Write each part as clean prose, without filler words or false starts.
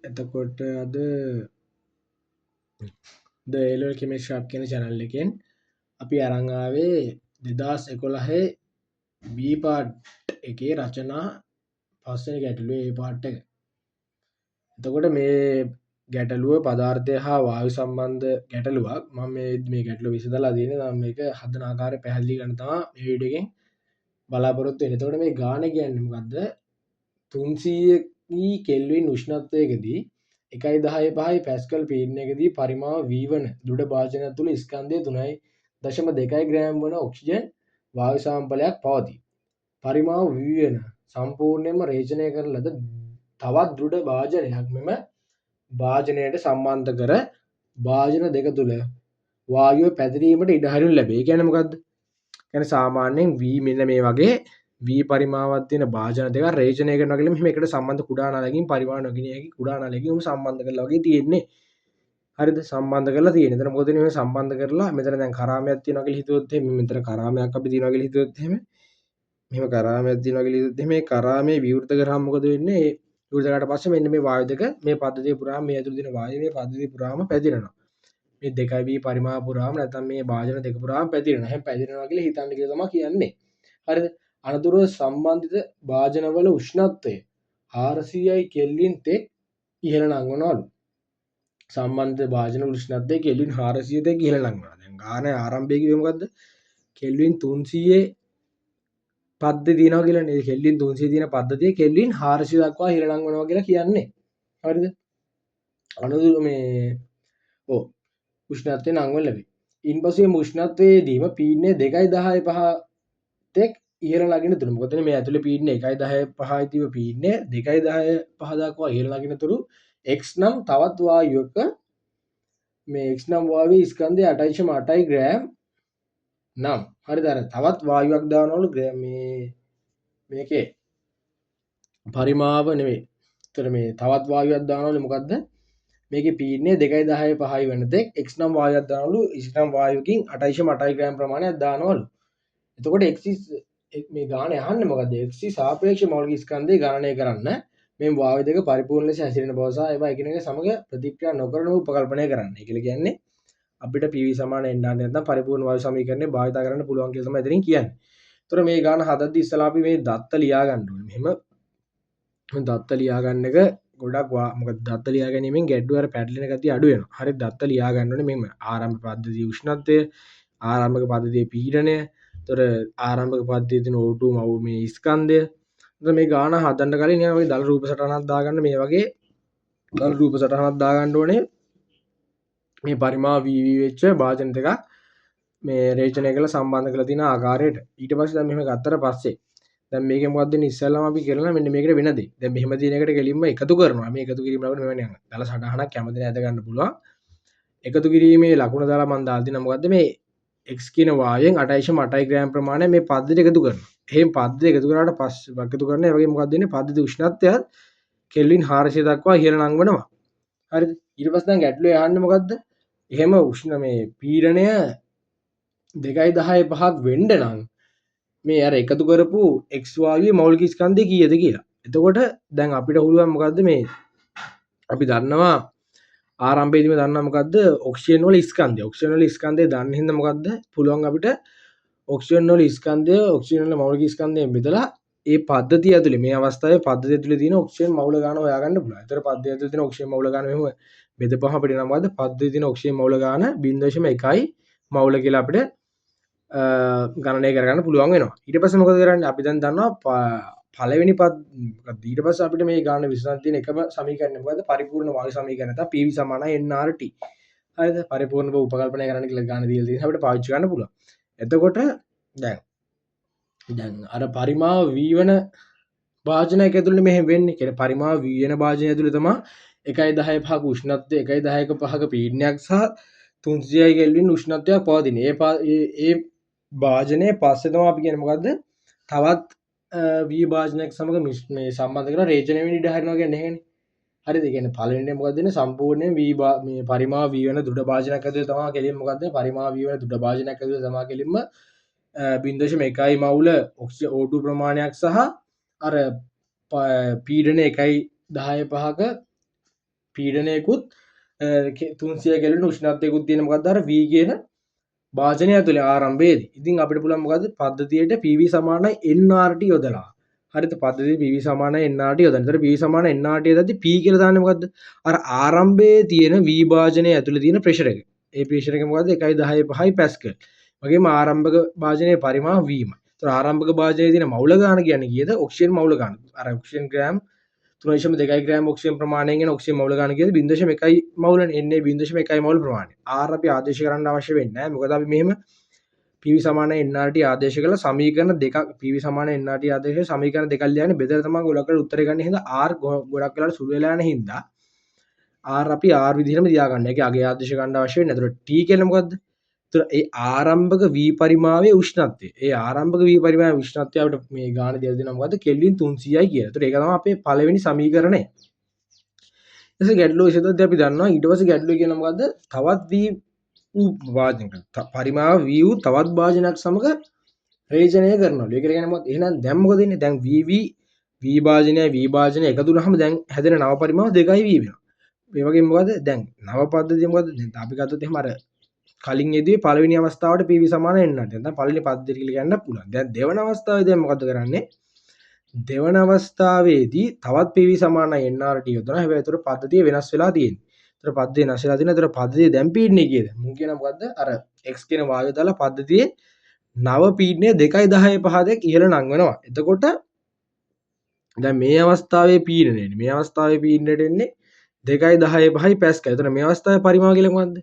එතකොට අද ද එලෝ chemistry shop කියන channel එකෙන් අපි අරන් ආවේ 2011 B part එකේ රචනා පස්වෙනි ගැටලුවේ A part එක. එතකොට මේ ගැටලුව පදාර්ථය හා වායු සම්බන්ධ ගැටලුවක්. මම මේ ගැටලුව විසඳලා තියෙන්නේ. මම මේක හදන ආකාරය පැහැදිලි කරන්න තමයි මේ වීඩියෝ එකෙන් බලාපොරොත්තු වෙන්නේ. එතකොට මේ ගාන කියන්නේ මොකද්ද? 300 කෙල්වින් උෂ්ණත්වයකදී 1.15 පැස්කල් පීඩනයකදී පරිමාව V වන දෘඩ භාජනයක් තුළ ස්කන්ධය 3.2 ග්‍රෑම් වන ඔක්සිජන් වායු සාම්පලයක් පවතී. පරිමාව V වෙන සම්පූර්ණයෙන්ම රේචනය කරන ලද තවත් දෘඩ භාජනයක් මෙම භාජනයට සම්බන්ධ කර භාජන දෙක තුළ වායුව පැතිරීමට ඉඩ හරිනු ලැබේ. ඒ කියන්නේ මොකද්ද? කියන්නේ සාමාන්‍යයෙන් V මෙන්න මේ වගේ V පරිමාවක් තියෙන භාජන දෙක රේචනය කරනවා කියලා මෙහෙම එකට සම්බන්ධ කුඩා නලකින් පරිමාණ නොගෙන යකි කුඩා නලකින් උම සම්බන්ධ කරලා වගේ තියෙන්නේ. හරිද? සම්බන්ධ කරලා තියෙන. එතන මොකද මේ සම්බන්ධ කරලා මෙතන දැන් කරාමයක් තියෙනවා කියලා හිතුවොත් එහෙම මෙතන කරාමයක් අපි තියෙනවා කියලා හිතුවොත් එහෙම මෙහෙම කරාමයක් තියෙනවා කියලා හිතුවොත් එහෙම මේ කරාමේ විවෘත කරාම මොකද වෙන්නේ? ඒ විවෘත කරාට පස්සේ මෙන්න මේ වායු දෙක මේ පද්ධතිය පුරාම මේ ඇතුළේ තියෙන වායු මේ පද්ධතිය පුරාම පැතිරෙනවා. මේ 2V පරිමාව පුරාම නැත්නම් මේ භාජන දෙක පුරාම පැතිරෙනවා. එහෙනම් පැතිරෙනවා කියලා හිතන්න කියලා තමයි කියන්නේ. හරිද? අනතුරුව සම්බන්ධිත භාජනවල උෂ්ණත්වය 400යි කෙල්වින් තෙක් ඉහළ නංවනවලු. සම්බන්ධිත භාජන උෂ්ණත්වය කෙල්වින් 400 තෙක් ඉහළ නංවනවා. දැන් ගානේ ආරම්භයේ කිව්වේ මොකද්ද? කෙල්වින් 300 පද්ධතිය තියෙනවා කියලා නේද? කෙල්වින් 300 තියෙන පද්ධතිය කෙල්වින් 400 දක්වා ඉහළ නංවනවා කියලා කියන්නේ. හරිද? අනතුරු මේ උෂ්ණත්වය නංවන ලැබේ. ඉන්පසු මේ උෂ්ණත්වයේදීම පීඩනය 2.15 තෙක් ඉහළ නගින තුරු මොකද මේ ඇතුලේ පීඩනය 1.15 තිබ්බ පීඩනය 2.15 දක්වා ඉහළ නගින තුරු x නම් තවත් වායුවක මේ x නම් වායුවේ ස්කන්ධය 8.8 ග්‍රෑම් නම් හරිද අර තවත් වායුවක් දානවලු මේකේ පරිමාව නෙමෙයි. ඒතර මේ තවත් වායුවක් දානවලු මොකද්ද? මේකේ පීඩනය 2.15 වෙන තෙක් x නම් වායුවක් දානවලු x නම් වායුවකින් 8.8 ග්‍රෑම් ප්‍රමාණයක් දානවලු. එතකොට x මේ ගානේ අහන්නේ මොකද්ද? x සාපේක්ෂ මෞලික ස්කන්ධය ගණනය කරන්න මේ වායු දෙක පරිපූර්ණ ලෙස හැසිරෙන බව සහ ඒවා එකිනෙක සමග ප්‍රතික්‍රියා නොකරන උපකල්පනය කරන්න. ඒ කියලා කියන්නේ අපිට PV සමාන එන්න නැත්නම් පරිපූර්ණ වායු සමීකරණය භාවිත කරන්න පුළුවන් කියලා තමයි එතනින් කියන්නේ. ඒතර මේ ගාන හදද්දි ඉස්සලා අපි මේ දත්ත ලියා ගන්න ඕනේ. මෙහෙම දත්ත ලියා ගන්න එක ගොඩක් මොකද දත්ත ලියා ගැනීමෙන් ගැඩ්ඩුව අර පැටලෙන ගතිය අඩු වෙනවා. හරියට දත්ත ලියා ගන්න ඕනේ මෙහෙම ආරම්භ පද්ධතියේ උෂ්ණත්වය, ආරම්භක පද්ධතියේ පීඩනය, තොර ආරම්භක පද්ධතියේ තියෙන O2 මව් මේ ස්කන්ධය. එතකොට මේ ගාන හදන්න කලින් නිකන් ඔය දල රූප සටහනක් දාගන්න මේ වගේ දල රූප සටහනක් දාගන්න ඕනේ. මේ පරිමාව VV වෙච්ච භාජන දෙකක් මේ රේචනය කරලා සම්බන්ධ කරලා තියෙන ආකාරයට. ඊට පස්සේ දැන් මෙහෙම ගත්තට පස්සේ දැන් මේකේ මොකක්ද වෙන්නේ ඉස්සෙල්ලාම අපි කරලා මෙන්න මේකට වෙන දේ. දැන් මෙහෙම තියෙන එකට කෙලින්ම එකතු කරනවා. මේ එකතු කිරීම ලබන මෙවැනි යන. දල සටහනක් කැමති නැද ගන්න පුළුවන්. එකතු කිරීමේ ලකුණ දාලා මම දාලා තියෙනවා මොකද්ද මේ x කියන වායෙන් 8.8 ග්‍රෑම් ප්‍රමාණය මේ පද්ධතියට එකතු කරනවා. එහෙන් පද්ධතිය එකතු කරාට පස්සේ එකතු කරන ඒ වගේ මොකක්ද වෙන්නේ පද්ධති උෂ්ණත්වයත් කෙල්වින් 400 දක්වා ඉහළ නංවනවා. හරිද? ඊට පස්සේ දැන් ගැටලුවේ අහන්නේ මොකද්ද? එහෙම උෂ්ණ මේ පීඩනය 2.15ක් වෙන්න නම් මේ අර එකතු කරපු x වායුවේ මෞලික ස්කන්ධය කීයද කියලා. එතකොට දැන් අපිට පුළුවන් මොකද්ද මේ අපි දන්නවා ආරම්භයේදීම දන්නවා මොකද්ද ඔක්සිජන් වල ස්කන්ධය. ඔක්සිජන් වල ස්කන්ධය දන්න හින්දා මොකද්ද පුළුවන් අපිට ඔක්සිජන් වල ස්කන්ධය ඔක්සිජන් වල මෞලික ස්කන්ධයෙන් බෙදලා ඒ පද්ධතිය ඇතුලේ මේ අවස්ථාවේ පද්ධතිය ඇතුලේ තියෙන ඔක්සිජන් මවුල ගාන හොයාගන්න පුළුවන්. ඒතර පද්ධතිය ඇතුලේ තියෙන ඔක්සිජන් මවුල ගාන මෙහෙම බෙදපුවම අපිට නම් මොකද්ද පද්ධතියේ තියෙන ඔක්සිජන් මවුල ගාන 0.1යි මවුල කියලා අපිට ගණනය කරගන්න පුළුවන් වෙනවා. ඊට පස්සේ මොකද කරන්නේ? අපි දැන් දන්නවා පළවෙනි මොකද ඊට පස්සේ අපිට මේ ගාන විසඳන්න තියෙන එකම සමීකරණය මොකද්ද? පරිපූර්ණ වායු සමීකරණය නැත්නම් PV සමානයි nRT. හරිද? පරිපූර්ණ බව උපකල්පනය කරන්න කියලා ගාන දීලා තියෙනවා. අපිට පාවිච්චි කරන්න පුළුවන්. එතකොට දැන් අර පරිමාව V වෙන භාජනයක ඇතුළේ මෙහෙම වෙන්නේ. කියන්නේ පරිමාව V වෙන භාජනය ඇතුළේ තමයි 1.15ක උෂ්ණත්වය 1.15ක පීඩනයක් සහ 300 කෙල්වින් උෂ්ණත්වයක් පවතින. ඒ භාජනයේ පස්සේ තමයි අපි කියන්නේ මොකද්ද? තවත් V භාජනයක් සමග මේ සම්බන්ධ කරලා රේචනය වෙන්න ඉඩ හරිනවා කියන්නේ එහෙනේ. හරිද? ඒ කියන්නේ පළවෙනිනේ මොකද්ද වෙන්නේ? සම්පූර්ණයෙන් මේ පරිමාව V වෙන දෘඩ භාජනයක් ඇතුළේ තමයි කෙලින්ම මොකද්ද? පරිමාව V වෙන දෘඩ භාජනයක් ඇතුළේ තමයි කෙලින්ම 0.1 මවුල O2 ප්‍රමාණයක් සහ අර පීඩනය 1.15ක පීඩනයකුත් 300 කෙල්වින් උෂ්ණත්වයකුත් තියෙන මොකක්ද අර V කියන භාජනය ඇතුලේ ආරම්භයේදී. ඉතින් අපිට පුළුවන් මොකද්ද පද්ධතියට PV සමානයි nRT යොදලා. හරිද? පද්ධතියේ PV සමානයි nRT යොදන්න. ඒතර PV සමානයි nRT යදද්දි P කියලා දාන්නේ මොකද්ද? අර ආරම්භයේ තියෙන V භාජනය ඇතුලේ තියෙන ප්‍රෙෂර් එක. ඒ ප්‍රෙෂර් එක මොකද්ද? 1.105 පැස්කල්. වගේම ආරම්භක භාජනයේ පරිමාණ V ම. ඒතර ආරම්භක භාජනයේ තියෙන මවුල ගාන කියන්නේ කීයද? ඔක්සිජන් මවුල ගාන. අර ඔක්සිජන් ග්‍රෑම් 3.2 ග්‍රෑම් ඔක්සිජන් ප්‍රමාණයෙන් එන ඔක්සිජන් මවුල ගාන කියද 0.1 මවුලනේ එන්නේ 0.1 මවුල ප්‍රමාණය. R අපි ආදේශ කරන්න අවශ්‍ය වෙන්නේ නැහැ. මොකද අපි මෙහෙම PV සමානයි nRT ආදේශ කරලා සමීකරණ දෙකක් PV සමානයි nRT ආදේශ සමීකරණ දෙකක් ලියන්නේ බෙදලා තමයි ගොඩක් උත්තරේ ගන්න හින්දා R ගොඩක් වෙලාවට සුළු වෙලා යන හින්දා R අපි R විදිහටම තියාගන්න. ඒකේ අගේ ආදේශ ගන්න අවශ්‍ය වෙන්නේ නැහැ. ඒතර T කියන්නේ මොකද්ද? ඒතර ඒ ආරම්භක V පරිමාවයේ උෂ්ණත්වය. ඒ ආරම්භක V පරිමාවයේ උෂ්ණත්වය අපිට මේ ගාන දෙලා දෙනවා මොකද්ද? කෙල්වින් 300යි කියලා. ඒතර ඒක තමයි අපේ පළවෙනි සමීකරණය. ඊට පස්සේ ගැටලුව විසඳද්දී අපි දන්නවා ඊට පස්සේ ගැටලුව කියන මොකද්ද? තවත් V වාදනයක පරිමාව V වූ තවත් භාජනයක් සමග රේචනය කරනවා. ඒක කියන්නේ මොකද? එහෙනම් දැන් මොකද වෙන්නේ? දැන් V භාජනය එකතු වුනහම දැන් හැදෙන නව පරිමාව 2යි V වෙනවා. ඒ වගේම මොකද? දැන් නව පද්ධතිය මොකද? දැන් අපි ගත්තොත් එහෙම අර කලින් යෙදුවේ පළවෙනි අවස්ථාවට PV සමාන වෙන්නට. දැන් පළවෙනි පද්ධතිය කියලා කියන්න පුළුවන්. දැන් දෙවන අවස්ථාවේදී දැන් මොකද කරන්නේ? දෙවන අවස්ථාවේදී තවත් PV සමානයි nRT යොදනවා. හැබැයි ඒතර පද්ධතිය වෙනස් වෙලා තියෙන්නේ. ඒතර පද්ධතිය වෙනස් වෙලා තියෙනවා. ඒතර පද්ධතිය දැන් පීඩනය කීයද? මුන් කියන මොකද්ද? අර x කියන වායුව දාලා පද්ධතියේ නව පීඩනය 2.10 ඉහළ නංවනවා. එතකොට දැන් මේ අවස්ථාවේ පීඩනයනේ. මේ අවස්ථාවේ පීඩනයට එන්නේ 2.10 පැස්කල්. එතන මේ අවස්ථාවේ පරිමාව කියලා මොකද්ද?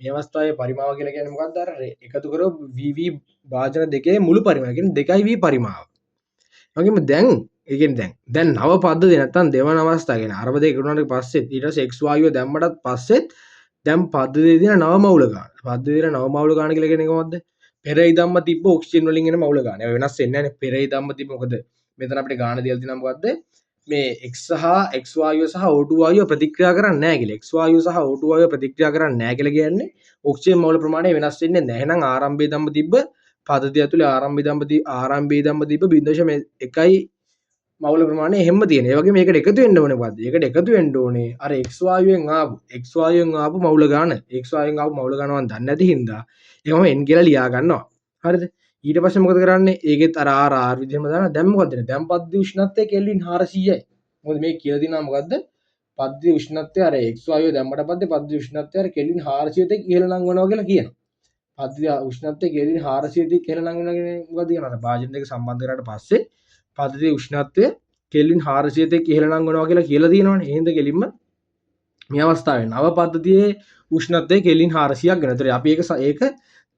මේ අවස්ථාවේ පරිමාව කියලා කියන්නේ මොකක්ද? අර එකතු කරව VV භාජන දෙකේ මුළු පරිමාව. කියන්නේ 2V පරිමාව. වගේම දැන් ඒ කියන්නේ දැන් නව පද්ධතිය නැත්තම් දෙවන අවස්ථාව කියන්නේ අරබ දෙක ඉක්ුණාට පස්සේ ඊට පස්සේ x වායුව දැම්මටත් පස්සෙත් දැන් පද්ධතියේ තියෙන නව මවුල ගන්න. පද්ධතියේ නව මවුල ගන්න කියලා කියන්නේ කොහොමද? පෙර ඉදම්ම තිබ්බ ඔක්සිජන් වලින් එන මවුල ගන්න. ඒක වෙනස් වෙන්නේ නැහැ නේ. පෙර ඉදම්ම තිබ්බ මොකද? මෙතන අපිට ගාන දෙයක් තියෙනවා මොකද්ද? මේ x සහ x වායුව සහ O2 වායුව ප්‍රතික්‍රියා කරන්නේ නැහැ කියලා. x වායුව සහ O2 වායුව ප්‍රතික්‍රියා කරන්නේ නැහැ කියලා කියන්නේ ඔක්සිජන් මවුල ප්‍රමාණය වෙනස් වෙන්නේ නැහැ. එහෙනම් ආරම්භයේ දම්ම තිබ්බ පද්ධතිය ඇතුලේ ආරම්භයේ දම්ම තිබ්බ 0.1යි මවුල ප්‍රමාණය එහෙම තියෙනවා. ඒ වගේ මේකට එකතු වෙන්න ඕනේ මොකද්ද? ඒකට එකතු වෙන්න ඕනේ අර x වායුවෙන් ආපු මවුල ගාන. x වායුවෙන් ආපු මවුල ගාන මම දන්නේ නැති හින්දා ඒකම n කියලා ලියා ගන්නවා. හරිද? ඊට පස්සේ මොකද කරන්නේ? ඒකෙත් අර R විදිහම දානවා. දැන් මොකද වෙන්නේ? දැන් පද්ධති උෂ්ණත්වය කෙල්වින් 400යි. මොකද මේ කියලා දිනවා මොකද්ද? පද්ධති උෂ්ණත්වය අර x වායුව දැම්මට පස්සේ පද්ධති උෂ්ණත්වය අර කෙල්වින් 400 තෙක් ඉහළ නංවනවා කියලා කියනවා. පද්ධති උෂ්ණත්වය කෙල්වින් 400 තෙක් ඉහළ නංවනවා කියන්නේ මොකද කියනවා? අර භාජන දෙක සම්බන්ධ කරාට පස්සේ පද්ධතියේ උෂ්ණත්වය කෙල්වින් 400 තෙක් ඉහළ නංවනවා කියලා තියෙනවනේ. එහෙනම් කෙලින්ම මේ අවස්ථාවේ නව පද්ධතියේ උෂ්ණත්වය කෙල්වින් 400ක් වෙනවා. ඒතර අපි ඒක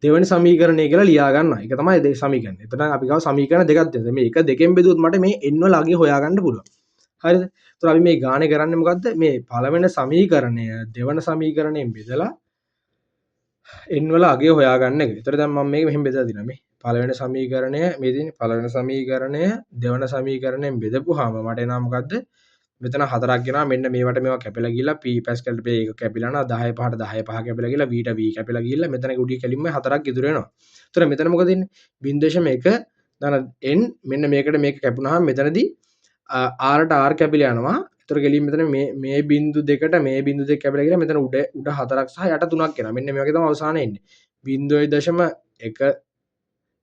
දෙවෙනි සමීකරණය කියලා ලියා ගන්නවා. ඒක තමයි දෙවෙනි සමීකරණය. එතන අපි ගාව සමීකරණ දෙකක් තියෙනවා. මේ එක දෙකෙන් බෙදුවොත් මට මේ n වල අගය හොයාගන්න පුළුවන්. හරිද? ඒතර අපි මේ ගානේ කරන්නේ මොකද්ද? මේ පළවෙනි සමීකරණය දෙවෙනි සමීකරණයෙන් බෙදලා n වල අගය හොයාගන්න එක. ඒතර දැන් මම මේක මෙහෙම බෙදලා දිනවා මේ. පළවෙනි සමීකරණය මේ තියෙන්නේ පළවෙනි සමීකරණය දෙවෙනි සමීකරණයෙන් බෙදපුවාම මට එනවා මොකද්ද? මෙතන 4ක් ගෙනා මෙන්න මේවට මේවා කැපිලා ගිහලා p පැස්කල්ට p එක කැපිලා යනවා 10 5ට 10 5 කැපිලා ගිහලා v ට v කැපිලා ගිහලා මෙතන උඩිය කෙලින්ම 4ක් ඉතුරු වෙනවා. ඒතර මෙතන මොකද වෙන්නේ? 0.1 දාන n මෙන්න මේකට මේක කැපුණාම මෙතනදී r ට r කැපිලා යනවා. ඒතර කෙලින් මෙතන මේ බිංදු දෙකට මේ බිංදු දෙක කැපිලා ගිහලා මෙතන උඩ 4ක් සහ යට 3ක් එනවා. මෙන්න මේ වගේ තමයි අවසානයේ එන්නේ. 0.1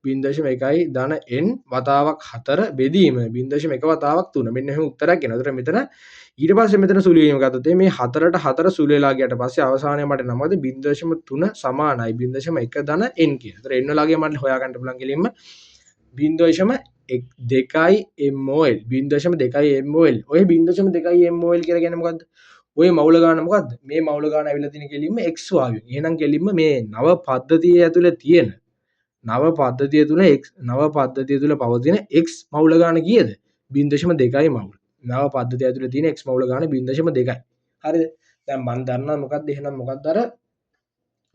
0.1යි ධන n වතාවක් 4 බෙදීම 0.1 වතාවක් 3 මෙන්න එහෙම උත්තරයක් එනවා. ඒතර මෙතන ඊට පස්සේ මෙතන සුළු වීම ගත්තොත් මේ 4ට 4 සුළු වෙලා ගියට පස්සේ අවසානයේ මට නමද 0.3 සමානයි 0.1 ධන n කියන. ඒතර n වලගේ මට හොයාගන්න පුළුවන් කෙලින්ම 0.2 mol 0.2 mol ඔය 0.2 mol කියලා කියන්නේ මොකද්ද? ඔය මවුල ගාන මොකද්ද? මේ මවුල ගාන ඇවිල්ලා තියෙන කෙලින්ම x වායුවෙන්. එහෙනම් කෙලින්ම මේ නව පද්ධතිය ඇතුලේ තියෙන නව පද්ධතිය තුළ පවතින x මවුල ගාන කීයද? 0.2යි මවුල. නව පද්ධතිය ඇතුලේ තියෙන x මවුල ගාන 0.2යි. හරිද? දැන් මම දන්නවා මොකක්ද එහෙනම් මොකක්ද අර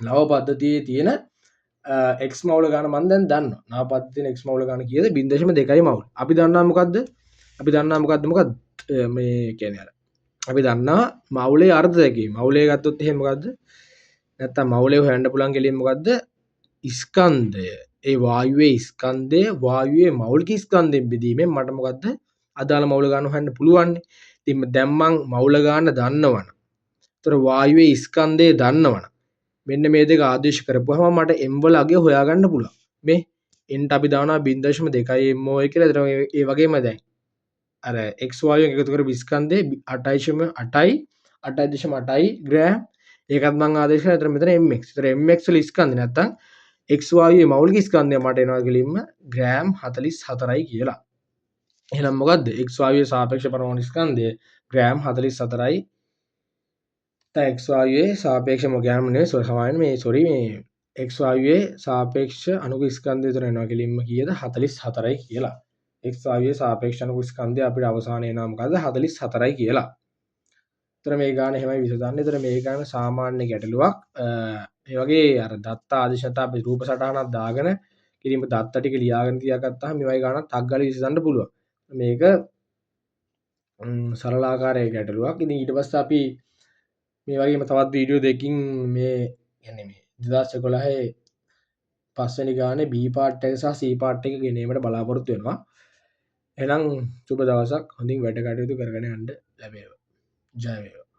නව පද්ධතියේ තියෙන x මවුල ගාන මම දැන් දන්නවා. නව පද්ධතියේ x මවුල ගාන කීයද? 0.2යි මවුල. අපි දන්නවා මොකද්ද? මොකද්ද මේ කියන්නේ අර අපි දන්නවා මවුලේ අර්ථ දැකීම. මවුලේ ගත්තොත් එහෙම මොකද්ද? නැත්තම් මවුලේ හොයන්න පුළුවන් කෙලින් මොකද්ද? ස්කන්ධය ඒ වායුවේ ස්කන්ධය වායුවේ මෞලික ස්කන්ධයෙන් බෙදීමෙන් මට මොකද්ද අදාළ මවුල ගන්න හොයන්න පුළුවන්. ඉතින් දැන් මං මවුල ගන්න දන්නවනම් ඒතර වායුවේ ස්කන්ධය දන්නවනම් මෙන්න මේ දෙක ආදේශ කරපුවම මට m වල අගය හොයාගන්න පුළුවන්. මේ n ට අපි දානවා 0.2 mol කියලා. ඒතර ඒ වගේම දැන් අර x වායුවෙන් එකතු කරපු ස්කන්ධය 8.8 ග්‍රෑම්. ඒකත් මම ආදේශ කරා. ඒතර මෙතන mx. ඒතර mx වල ස්කන්ධය නැත්තම් x වායුවේ මෞලික ස්කන්ධය මට එනවා කෙලින්ම ග්‍රෑම් 44යි කියලා. එහෙනම් මොකද්ද x වායුවේ සාපේක්ෂ පරමාණු ස්කන්ධය ග්‍රෑම් 44යි. දැන් x වායුවේ සාපේක්ෂ ග්‍රෑම් නෙවෙයි සමාන මේ x වායුවේ සාපේක්ෂ අණුක ස්කන්ධය උතන එනවා කෙලින්ම කීයද 44යි කියලා. x වායුවේ සාපේක්ෂ අණුක ස්කන්ධය අපිට අවසානයේ එනවා මොකද්ද 44යි කියලා. ඒතර මේ ගාන එහෙමයි විසඳන්නේ. ඒතර මේ ගාන සාමාන්‍ය ගැටලුවක්. ඒ වගේ අර දත්ත ආදේශත අපි රූප සටහනක් දාගෙන කිරීම දත්ත ටික ලියාගෙන තියාගත්තාම මේ වගේ ගානක් ටක් ගාලා විසඳන්න පුළුවන්. මේක සරල ආකාරයේ ගැටලුවක්. ඉතින් ඊට පස්සේ අපි මේ වගේම තවත් වීඩියෝ දෙකකින් මේ يعني මේ 2011 පස්වෙනි ගානේ B පාර්ට් එක සහ C පාර්ට් එක ගෙනීමට බලාපොරොත්තු වෙනවා. එහෙනම් සුබ දවසක්. හොඳින් වැඩ කටයුතු කරගෙන යන්න ලැබේවා. ජය වේවා.